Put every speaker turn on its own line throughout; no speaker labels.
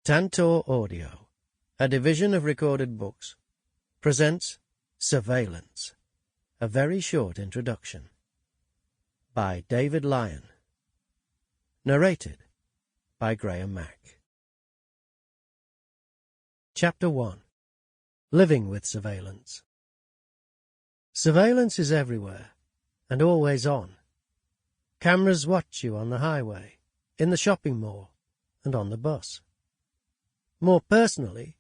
Tantor Audio, a division of Recorded Books, presents Surveillance, a very short introduction, by David Lyon. Narrated by Mack. Chapter 1. Living with Surveillance. Surveillance is everywhere, and always on. Cameras watch you on the highway, in the shopping mall, and on the bus. More personally,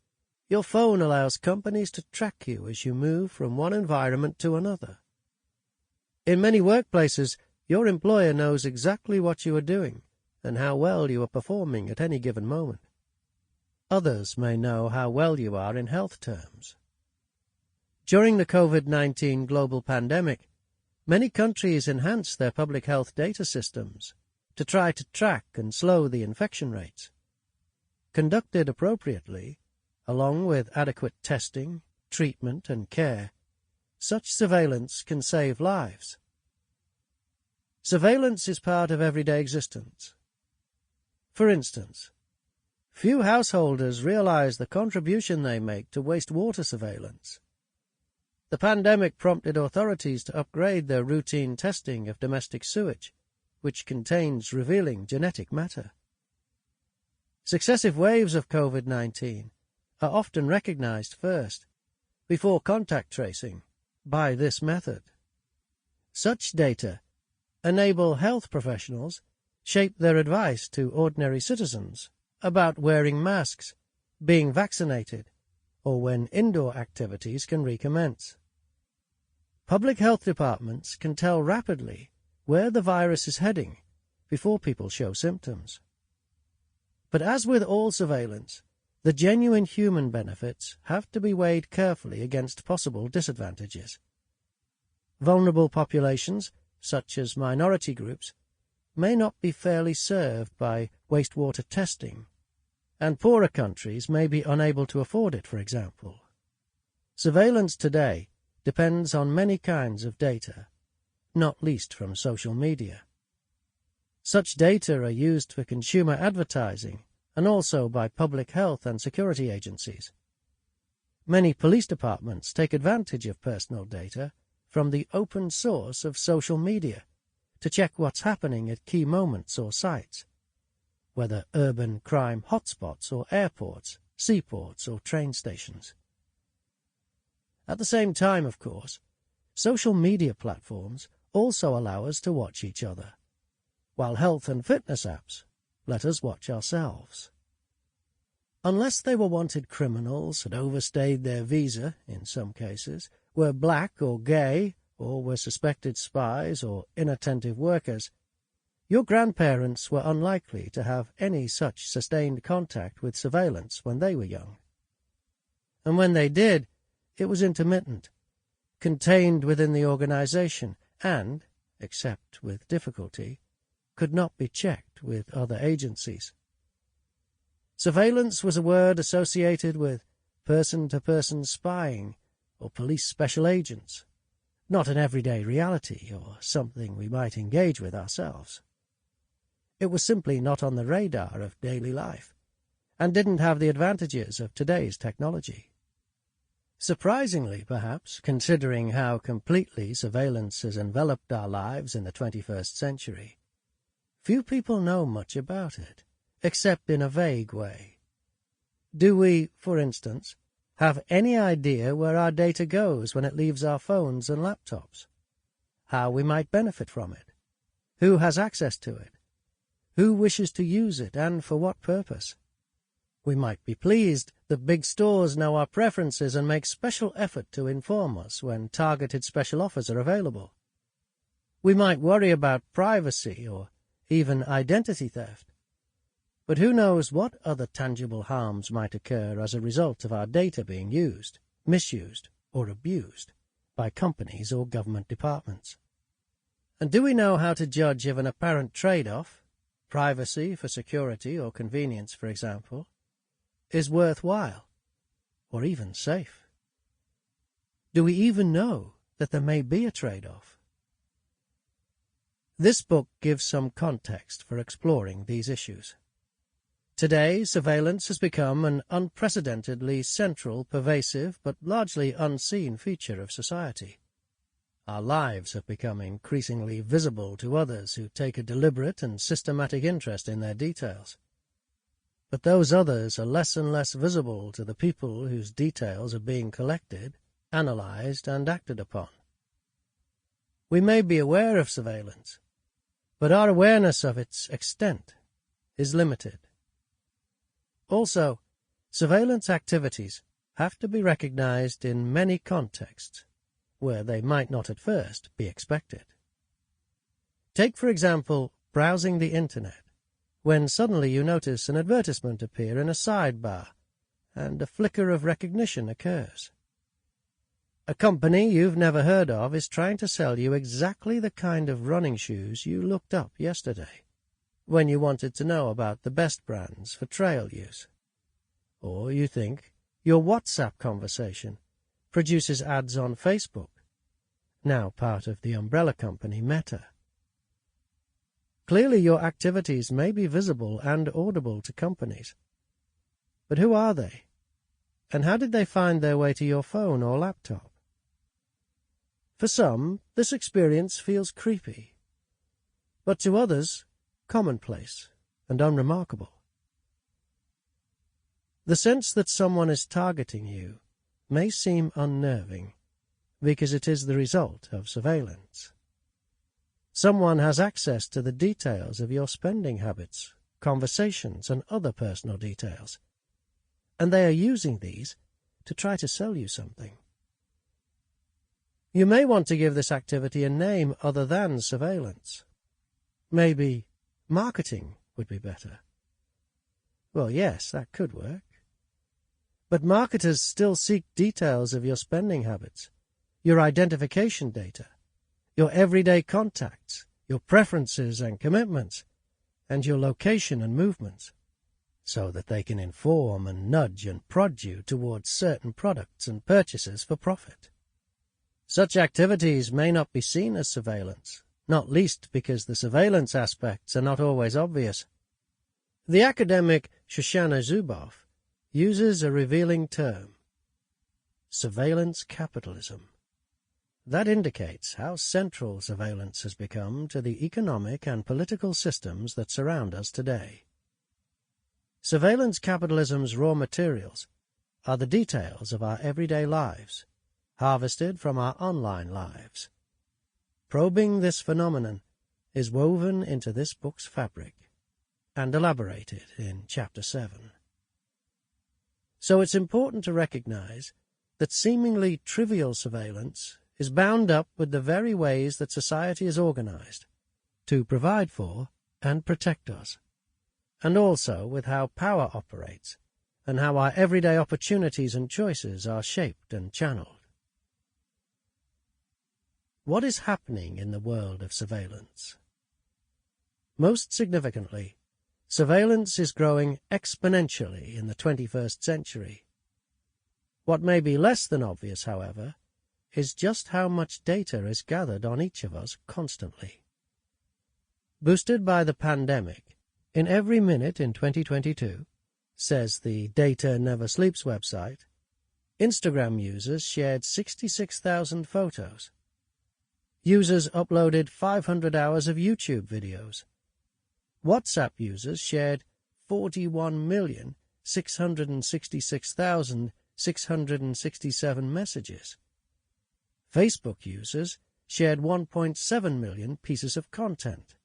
your phone allows companies to track you as you move from one environment to another. In many workplaces, your employer knows exactly what you are doing and how well you are performing at any given moment. Others may know how well you are in health terms. During the COVID-19 global pandemic, many countries enhanced their public health data systems to try to track and slow the infection rates. Conducted appropriately, along with adequate testing, treatment, and care, such surveillance can save lives. Surveillance is part of everyday existence. For instance, few householders realize the contribution they make to wastewater surveillance. The pandemic prompted authorities to upgrade their routine testing of domestic sewage, which contains revealing genetic matter. Successive waves of COVID-19 are often recognized first, before contact tracing, by this method. Such data enable health professionals shape their advice to ordinary citizens about wearing masks, being vaccinated, or when indoor activities can recommence. Public health departments can tell rapidly where the virus is heading before people show symptoms. But as with all surveillance, the genuine human benefits have to be weighed carefully against possible disadvantages. Vulnerable populations, such as minority groups, may not be fairly served by wastewater testing, and poorer countries may be unable to afford it, for example. Surveillance today depends on many kinds of data, not least from social media. Such data are used for consumer advertising and also by public health and security agencies. Many police departments take advantage of personal data from the open source of social media to check what's happening at key moments or sites, whether urban crime hotspots or airports, seaports or train stations. At the same time, of course, social media platforms also allow us to watch each other, while health and fitness apps let us watch ourselves. Unless they were wanted criminals, had overstayed their visa, in some cases, were black or gay, or were suspected spies or inattentive workers, your grandparents were unlikely to have any such sustained contact with surveillance when they were young. And when they did, it was intermittent, contained within the organization, and, except with difficulty, could not be checked with other agencies. Surveillance was a word associated with person-to-person spying or police special agents, not an everyday reality or something we might engage with ourselves. It was simply not on the radar of daily life, and didn't have the advantages of today's technology. Surprisingly, perhaps, considering how completely surveillance has enveloped our lives in the 21st century, few people know much about it, except in a vague way. Do we, for instance, have any idea where our data goes when it leaves our phones and laptops? How we might benefit from it? Who has access to it? Who wishes to use it, and for what purpose? We might be pleased that big stores know our preferences and make special effort to inform us when targeted special offers are available. We might worry about privacy or even identity theft. But who knows what other tangible harms might occur as a result of our data being used, misused, or abused by companies or government departments? And do we know how to judge if an apparent trade-off, privacy for security or convenience, for example, is worthwhile, or even safe? Do we even know that there may be a trade-off? This book gives some context for exploring these issues. Today, surveillance has become an unprecedentedly central, pervasive, but largely unseen feature of society. Our lives have become increasingly visible to others who take a deliberate and systematic interest in their details. But those others are less and less visible to the people whose details are being collected, analyzed, and acted upon. We may be aware of surveillance, but our awareness of its extent is limited. Also, surveillance activities have to be recognized in many contexts where they might not at first be expected. Take, for example, browsing the Internet, when suddenly you notice an advertisement appear in a sidebar and a flicker of recognition occurs. A company you've never heard of is trying to sell you exactly the kind of running shoes you looked up yesterday when you wanted to know about the best brands for trail use. Or you think your WhatsApp conversation produces ads on Facebook, now part of the umbrella company Meta. Clearly your activities may be visible and audible to companies. But who are they? And how did they find their way to your phone or laptop? For some, this experience feels creepy, but to others, commonplace and unremarkable. The sense that someone is targeting you may seem unnerving because it is the result of surveillance. Someone has access to the details of your spending habits, conversations, and other personal details, and they are using these to try to sell you something. You may want to give this activity a name other than surveillance. Maybe marketing would be better. Well, yes, that could work. But marketers still seek details of your spending habits, your identification data, your everyday contacts, your preferences and commitments, and your location and movements, so that they can inform and nudge and prod you towards certain products and purchases for profit. Such activities may not be seen as surveillance, not least because the surveillance aspects are not always obvious. The academic Shoshana Zuboff uses a revealing term: surveillance capitalism. That indicates how central surveillance has become to the economic and political systems that surround us today. Surveillance capitalism's raw materials are the details of our everyday lives, harvested from our online lives. Probing this phenomenon is woven into this book's fabric and elaborated in Chapter 7. So it's important to recognize that seemingly trivial surveillance is bound up with the very ways that society is organized to provide for and protect us, and also with how power operates and how our everyday opportunities and choices are shaped and channeled. What is happening in the world of surveillance? Most significantly, surveillance is growing exponentially in the 21st century. What may be less than obvious, however, is just how much data is gathered on each of us constantly. Boosted by the pandemic, in every minute in 2022, says the Data Never Sleeps website, Instagram users shared 66,000 photos. Users uploaded 500 hours of YouTube videos. WhatsApp users shared 41,666,667 messages. Facebook users shared 1.7 million pieces of content.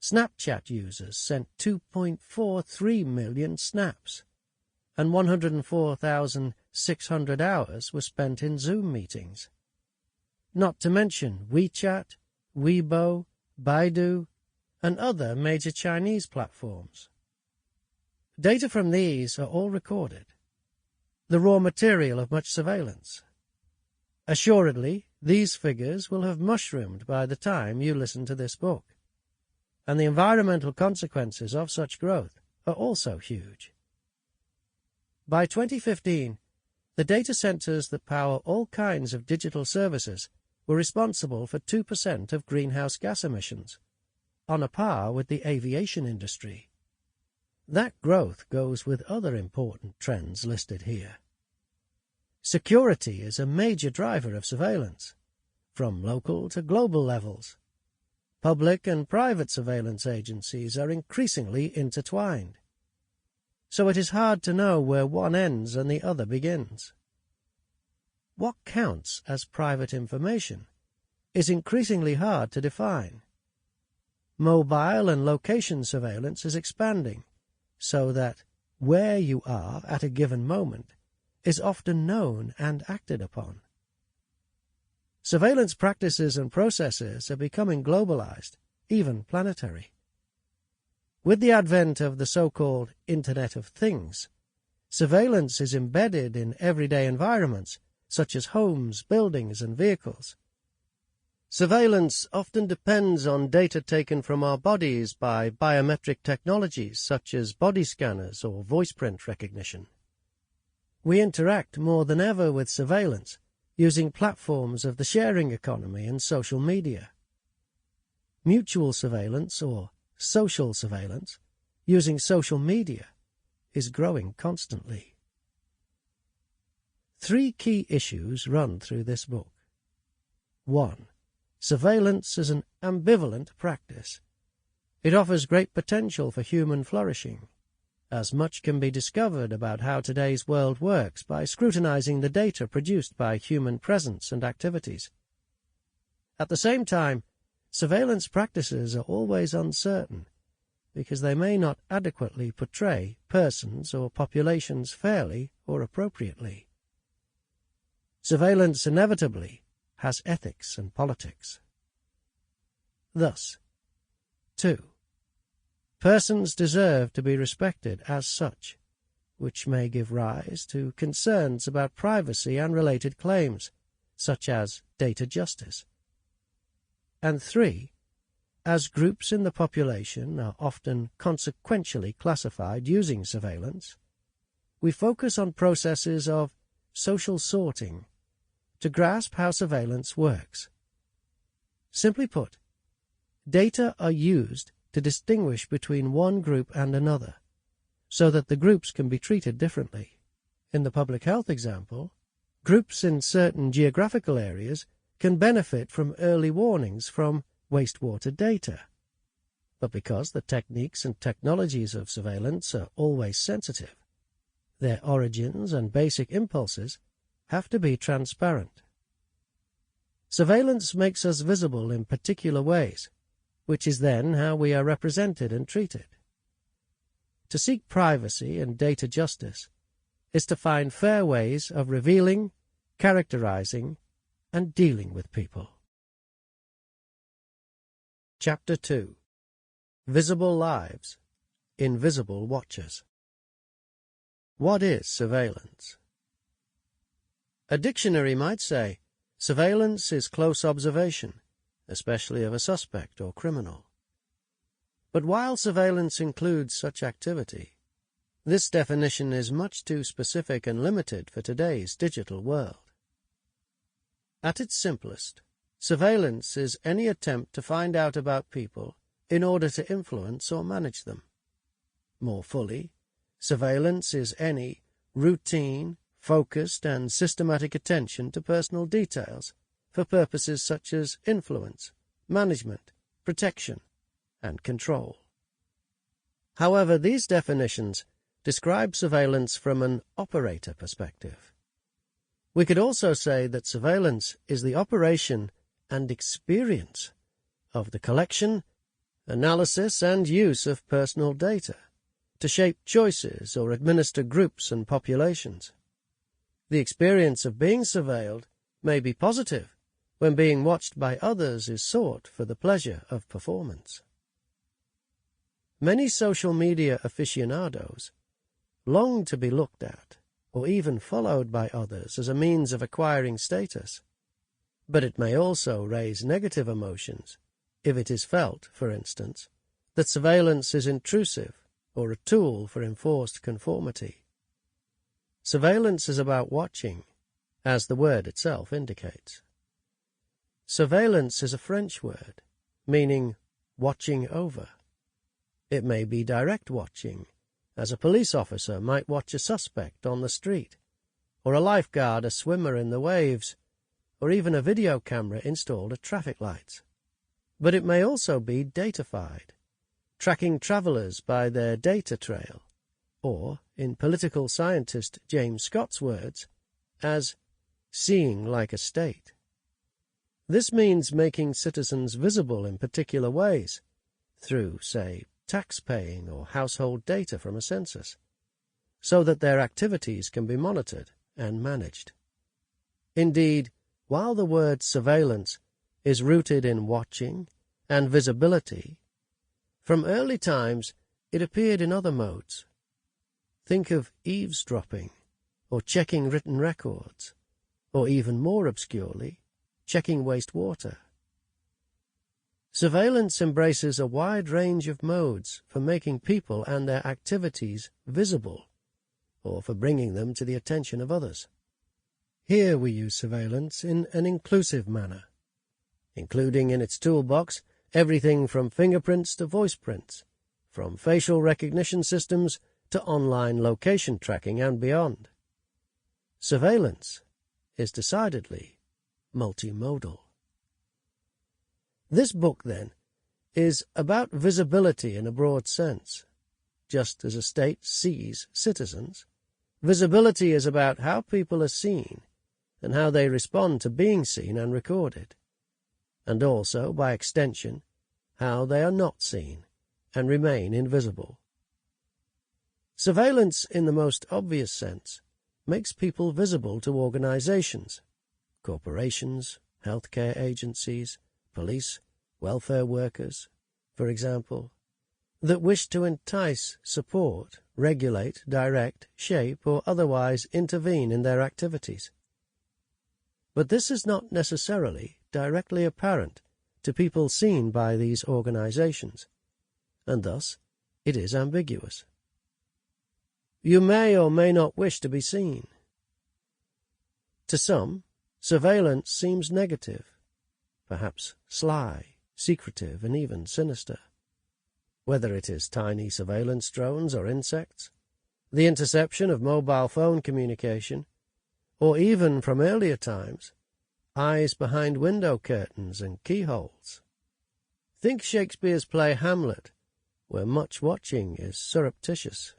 Snapchat users sent 2.43 million snaps, and 104,600 hours were spent in Zoom meetings. Not to mention WeChat, Weibo, Baidu, and other major Chinese platforms. Data from these are all recorded, the raw material of much surveillance. Assuredly, these figures will have mushroomed by the time you listen to this book, and the environmental consequences of such growth are also huge. By 2015, the data centers that power all kinds of digital services were responsible for 2% of greenhouse gas emissions, on a par with the aviation industry. That growth goes with other important trends listed here. Security is a major driver of surveillance, from local to global levels. Public and private surveillance agencies are increasingly intertwined, so it is hard to know where one ends and the other begins. What counts as private information is increasingly hard to define. Mobile and location surveillance is expanding, so that where you are at a given moment is often known and acted upon. Surveillance practices and processes are becoming globalized, even planetary. With the advent of the so-called Internet of Things, surveillance is embedded in everyday environments, such as homes, buildings, and vehicles. Surveillance often depends on data taken from our bodies by biometric technologies such as body scanners or voice print recognition. We interact more than ever with surveillance using platforms of the sharing economy and social media. Mutual surveillance, or social surveillance, using social media is growing constantly. 3 key issues run through this book. 1. Surveillance is an ambivalent practice. It offers great potential for human flourishing, as much can be discovered about how today's world works by scrutinizing the data produced by human presence and activities. At the same time, surveillance practices are always uncertain, because they may not adequately portray persons or populations fairly or appropriately. Surveillance inevitably has ethics and politics. Thus, 2. Persons deserve to be respected as such, which may give rise to concerns about privacy and related claims, such as data justice. And 3. As groups in the population are often consequentially classified using surveillance, we focus on processes of social sorting to grasp how surveillance works. Simply put, data are used to distinguish between one group and another, so that the groups can be treated differently. In the public health example, groups in certain geographical areas can benefit from early warnings from wastewater data. But because the techniques and technologies of surveillance are always sensitive, their origins and basic impulses have to be transparent. Surveillance makes us visible in particular ways, which is then how we are represented and treated. To seek privacy and data justice is to find fair ways of revealing, characterizing, and dealing with people. Chapter 2. Visible Lives, Invisible Watchers. What is surveillance? A dictionary might say, surveillance is close observation, especially of a suspect or criminal. But while surveillance includes such activity, this definition is much too specific and limited for today's digital world. At its simplest, surveillance is any attempt to find out about people in order to influence or manage them. More fully, surveillance is any routine, focused and systematic attention to personal details for purposes such as influence, management, protection, and control. However, these definitions describe surveillance from an operator perspective. We could also say that surveillance is the operation and experience of the collection, analysis, and use of personal data to shape choices or administer groups and populations. The experience of being surveilled may be positive when being watched by others is sought for the pleasure of performance. Many social media aficionados long to be looked at or even followed by others as a means of acquiring status, but it may also raise negative emotions if it is felt, for instance, that surveillance is intrusive or a tool for enforced conformity. Surveillance is about watching, as the word itself indicates. Surveillance is a French word, meaning watching over. It may be direct watching, as a police officer might watch a suspect on the street, or a lifeguard a swimmer in the waves, or even a video camera installed at traffic lights. But it may also be datafied, tracking travellers by their data trail, or, in political scientist James Scott's words, as seeing like a state. This means making citizens visible in particular ways, through, say, tax-paying or household data from a census, so that their activities can be monitored and managed. Indeed, while the word surveillance is rooted in watching and visibility, from early times it appeared in other modes. Think of eavesdropping, or checking written records, or even more obscurely, checking wastewater. Surveillance embraces a wide range of modes for making people and their activities visible, or for bringing them to the attention of others. Here we use surveillance in an inclusive manner, including in its toolbox everything from fingerprints to voice prints, from facial recognition systems to online location tracking and beyond. Surveillance is decidedly multimodal. This book, then, is about visibility in a broad sense. Just as a state sees citizens, visibility is about how people are seen and how they respond to being seen and recorded, and also, by extension, how they are not seen and remain invisible. Surveillance, in the most obvious sense, makes people visible to organizations, corporations, healthcare agencies, police, welfare workers, for example, that wish to entice, support, regulate, direct, shape, or otherwise intervene in their activities. But this is not necessarily directly apparent to people seen by these organizations, and thus it is ambiguous. You may or may not wish to be seen. To some, surveillance seems negative, perhaps sly, secretive, and even sinister. Whether it is tiny surveillance drones or insects, the interception of mobile phone communication, or even, from earlier times, eyes behind window curtains and keyholes. Think Shakespeare's play Hamlet, where much watching is surreptitious.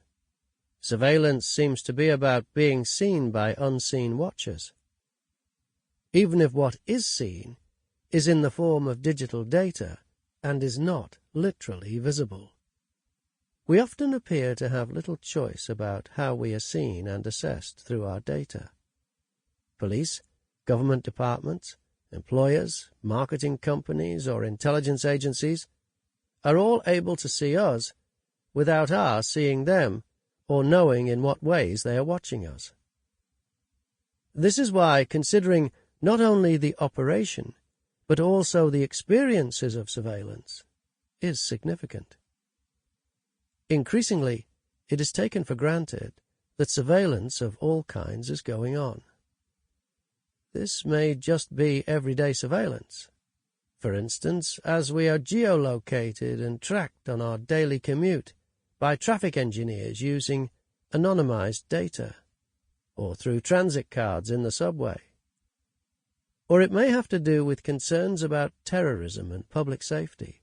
Surveillance seems to be about being seen by unseen watchers, even if what is seen is in the form of digital data and is not literally visible. We often appear to have little choice about how we are seen and assessed through our data. Police, government departments, employers, marketing companies, or intelligence agencies are all able to see us without our seeing them or knowing in what ways they are watching us. This is why considering not only the operation, but also the experiences of surveillance is significant. Increasingly, it is taken for granted that surveillance of all kinds is going on. This may just be everyday surveillance. For instance, as we are geolocated and tracked on our daily commute by traffic engineers using anonymized data, or through transit cards in the subway. Or it may have to do with concerns about terrorism and public safety,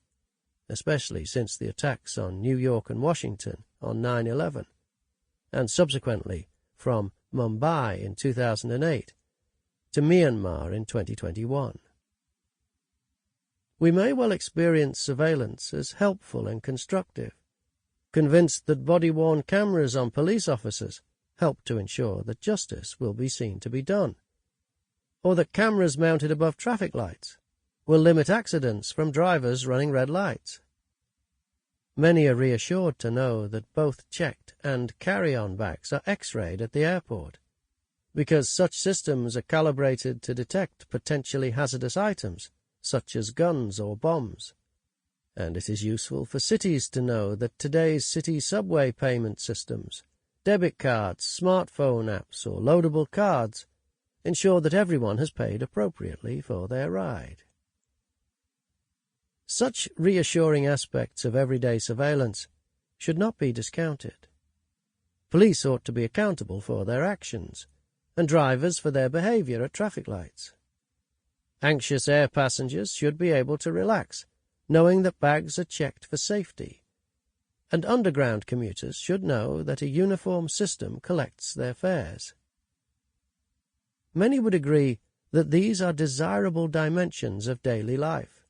especially since the attacks on New York and Washington on 9/11, and subsequently from Mumbai in 2008 to Myanmar in 2021. We may well experience surveillance as helpful and constructive, convinced that body-worn cameras on police officers help to ensure that justice will be seen to be done, or that cameras mounted above traffic lights will limit accidents from drivers running red lights. Many are reassured to know that both checked and carry-on bags are X-rayed at the airport, because such systems are calibrated to detect potentially hazardous items, such as guns or bombs. And it is useful for cities to know that today's city subway payment systems, debit cards, smartphone apps, or loadable cards ensure that everyone has paid appropriately for their ride. Such reassuring aspects of everyday surveillance should not be discounted, Police ought to be accountable for their actions, and drivers for their behavior at traffic lights. Anxious air passengers should be able to relax, knowing that bags are checked for safety, and underground commuters should know that a uniform system collects their fares. Many would agree that these are desirable dimensions of daily life,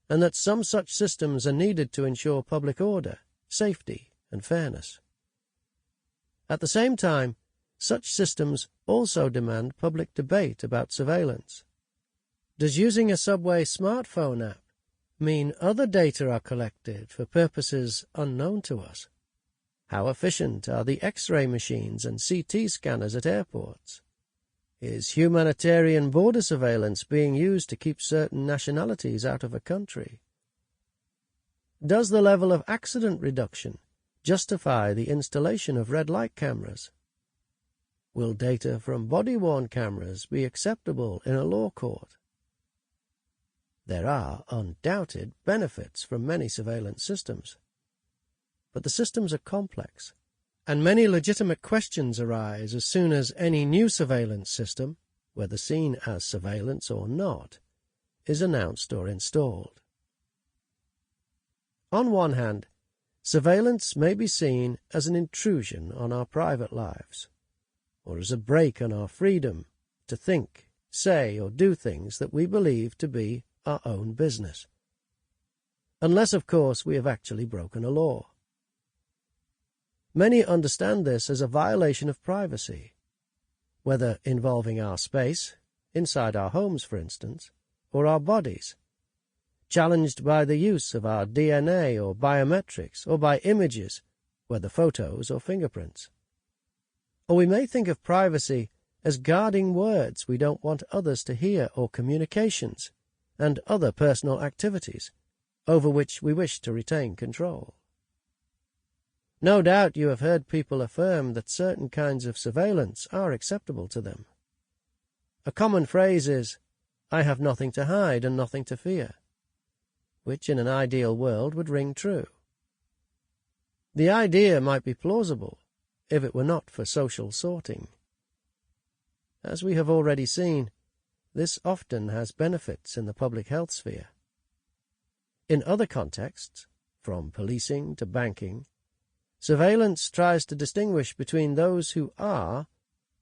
and that some such systems are needed to ensure public order, safety, and fairness. At the same time, such systems also demand public debate about surveillance. Does using a subway smartphone app mean other data are collected for purposes unknown to us? How efficient are the X-ray machines and CT scanners at airports? Is humanitarian border surveillance being used to keep certain nationalities out of a country? Does the level of accident reduction justify the installation of red light cameras? Will data from body-worn cameras be acceptable in a law court? There are undoubted benefits from many surveillance systems, but the systems are complex, and many legitimate questions arise as soon as any new surveillance system, whether seen as surveillance or not, is announced or installed. On one hand, surveillance may be seen as an intrusion on our private lives, or as a break on our freedom to think, say, or do things that we believe to be our own business, unless, of course, we have actually broken a law. Many understand this as a violation of privacy, whether involving our space, inside our homes, for instance, or our bodies, challenged by the use of our DNA or biometrics, or by images, whether photos or fingerprints. Or we may think of privacy as guarding words we don't want others to hear, or communications and other personal activities over which we wish to retain control. No doubt you have heard people affirm that certain kinds of surveillance are acceptable to them. A common phrase is, "I have nothing to hide and nothing to fear," which in an ideal world would ring true. The idea might be plausible if it were not for social sorting. As we have already seen, this often has benefits in the public health sphere. In other contexts, from policing to banking, surveillance tries to distinguish between those who are,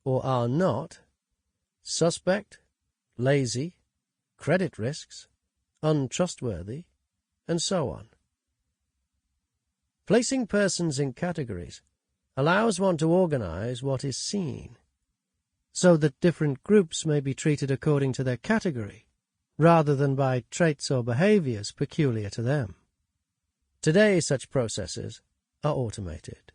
or are not, suspect, lazy, credit risks, untrustworthy, and so on. Placing persons in categories allows one to organize what is seen, so that different groups may be treated according to their category, rather than by traits or behaviors peculiar to them. Today, such processes are automated.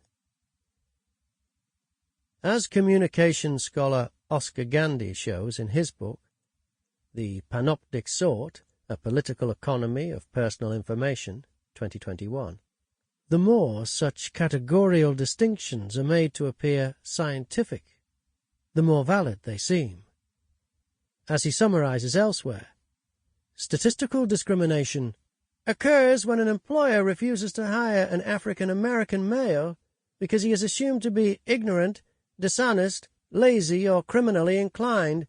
As communication scholar Oscar Gandy shows in his book, The Panoptic Sort, A Political Economy of Personal Information, 2021, the more such categorical distinctions are made to appear scientific, the more valid they seem. As he summarizes elsewhere, statistical discrimination occurs when an employer refuses to hire an African-American male because he is assumed to be ignorant, dishonest, lazy, or criminally inclined,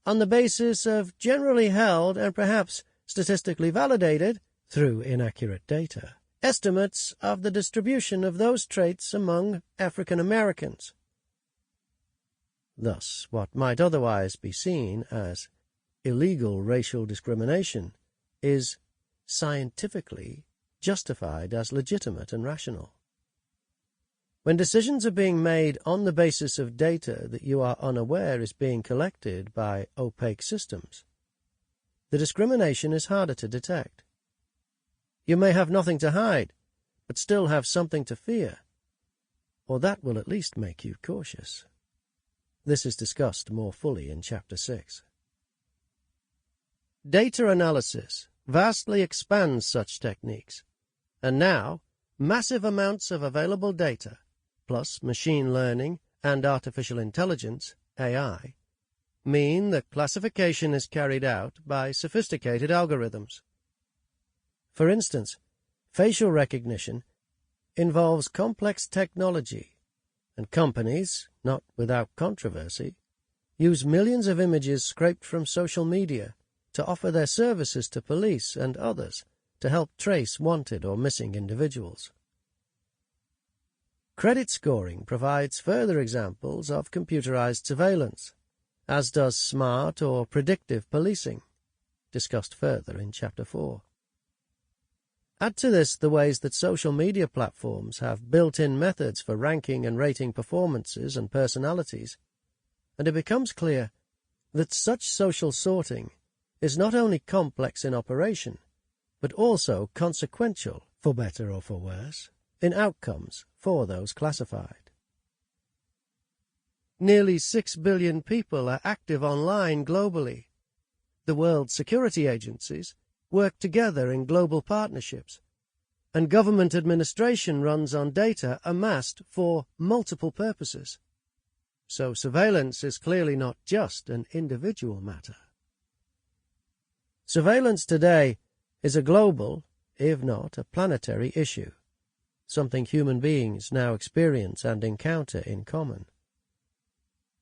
on the basis of generally held and perhaps statistically validated, through inaccurate data, estimates of the distribution of those traits among African Americans. Thus, what might otherwise be seen as illegal racial discrimination is scientifically justified as legitimate and rational. When decisions are being made on the basis of data that you are unaware is being collected by opaque systems, the discrimination is harder to detect. You may have nothing to hide, but still have something to fear, or that will at least make you cautious. This is discussed more fully in Chapter 6. Data analysis vastly expands such techniques, and now massive amounts of available data, plus machine learning and artificial intelligence, AI, mean that classification is carried out by sophisticated algorithms. For instance, facial recognition involves complex technology and companies, not without controversy, use millions of images scraped from social media to offer their services to police and others to help trace wanted or missing individuals. Credit scoring provides further examples of computerized surveillance, as does smart or predictive policing, discussed further in Chapter 4. Add to this the ways that social media platforms have built-in methods for ranking and rating performances and personalities, and it becomes clear that such social sorting is not only complex in operation, but also consequential, for better or for worse, in outcomes for those classified. Nearly 6 billion people are active online globally. The world security agencies work together in global partnerships, and government administration runs on data amassed for multiple purposes. So surveillance is clearly not just an individual matter. Surveillance today is a global, if not a planetary issue, something human beings now experience and encounter in common.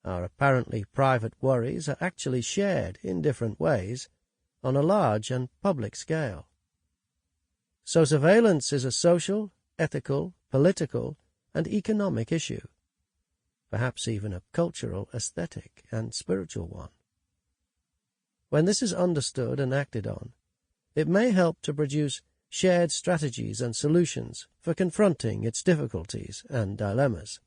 Our apparently private worries are actually shared in different ways on a large and public scale. So surveillance is a social, ethical, political, and economic issue, perhaps even a cultural, aesthetic, and spiritual one. When this is understood and acted on, it may help to produce shared strategies and solutions for confronting its difficulties and dilemmas.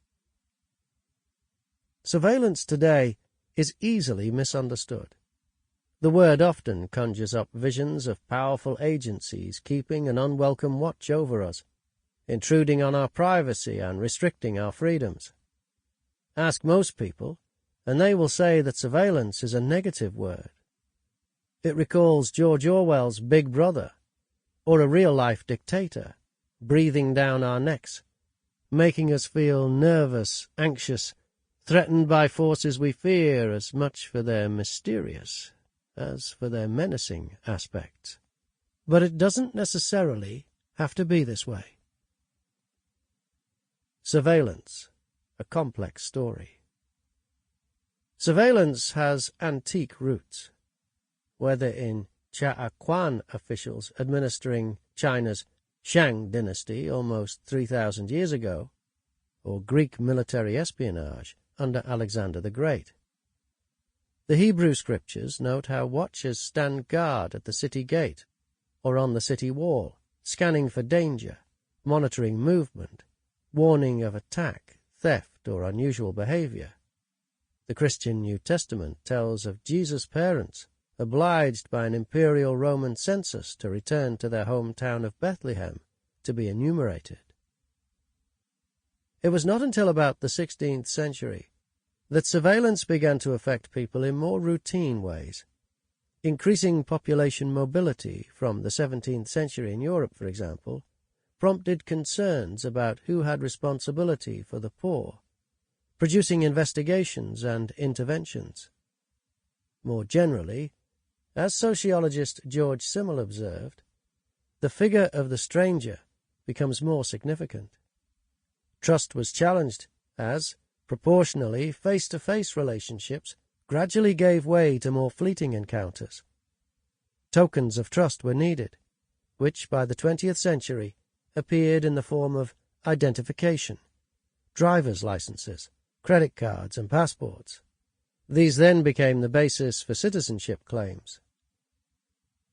Surveillance today is easily misunderstood. The word often conjures up visions of powerful agencies keeping an unwelcome watch over us, intruding on our privacy and restricting our freedoms. Ask most people, and they will say that surveillance is a negative word. It recalls George Orwell's Big Brother, or a real-life dictator, breathing down our necks, making us feel nervous, anxious, threatened by forces we fear as much for their mysterious as for their menacing aspects. But it doesn't necessarily have to be this way. Surveillance, a complex story. Surveillance has antique roots, whether in Quan officials administering China's Shang dynasty almost 3,000 years ago, or Greek military espionage under Alexander the Great. The Hebrew scriptures note how watchers stand guard at the city gate or on the city wall, scanning for danger, monitoring movement, warning of attack, theft, or unusual behavior. The Christian New Testament tells of Jesus' parents obliged by an imperial Roman census to return to their hometown of Bethlehem to be enumerated. It was not until about the 16th century that surveillance began to affect people in more routine ways. Increasing population mobility from the 17th century in Europe, for example, prompted concerns about who had responsibility for the poor, producing investigations and interventions. More generally, as sociologist George Simmel observed, the figure of the stranger becomes more significant. Trust was challenged as, proportionally, face-to-face relationships gradually gave way to more fleeting encounters. Tokens of trust were needed, which by the 20th century appeared in the form of identification, driver's licenses, credit cards, and passports. These then became the basis for citizenship claims.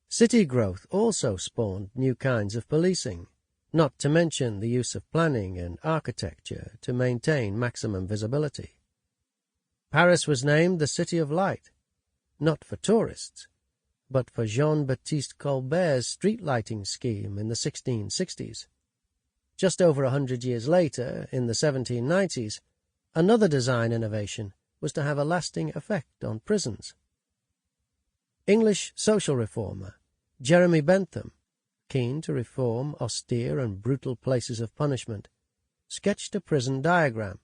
City growth also spawned new kinds of policing, not to mention the use of planning and architecture to maintain maximum visibility. Paris was named the City of Light, not for tourists, but for Jean-Baptiste Colbert's street lighting scheme in the 1660s. Just over 100 years later, in the 1790s, another design innovation was to have a lasting effect on prisons. English social reformer Jeremy Bentham, keen to reform austere and brutal places of punishment, sketched a prison diagram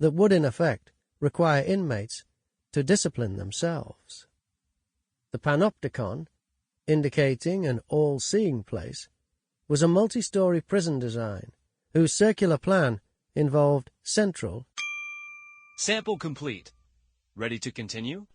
that would, in effect, require inmates to discipline themselves. The panopticon, indicating an all-seeing place, was a multi-story prison design whose circular plan involved central
Sample complete. Ready to continue?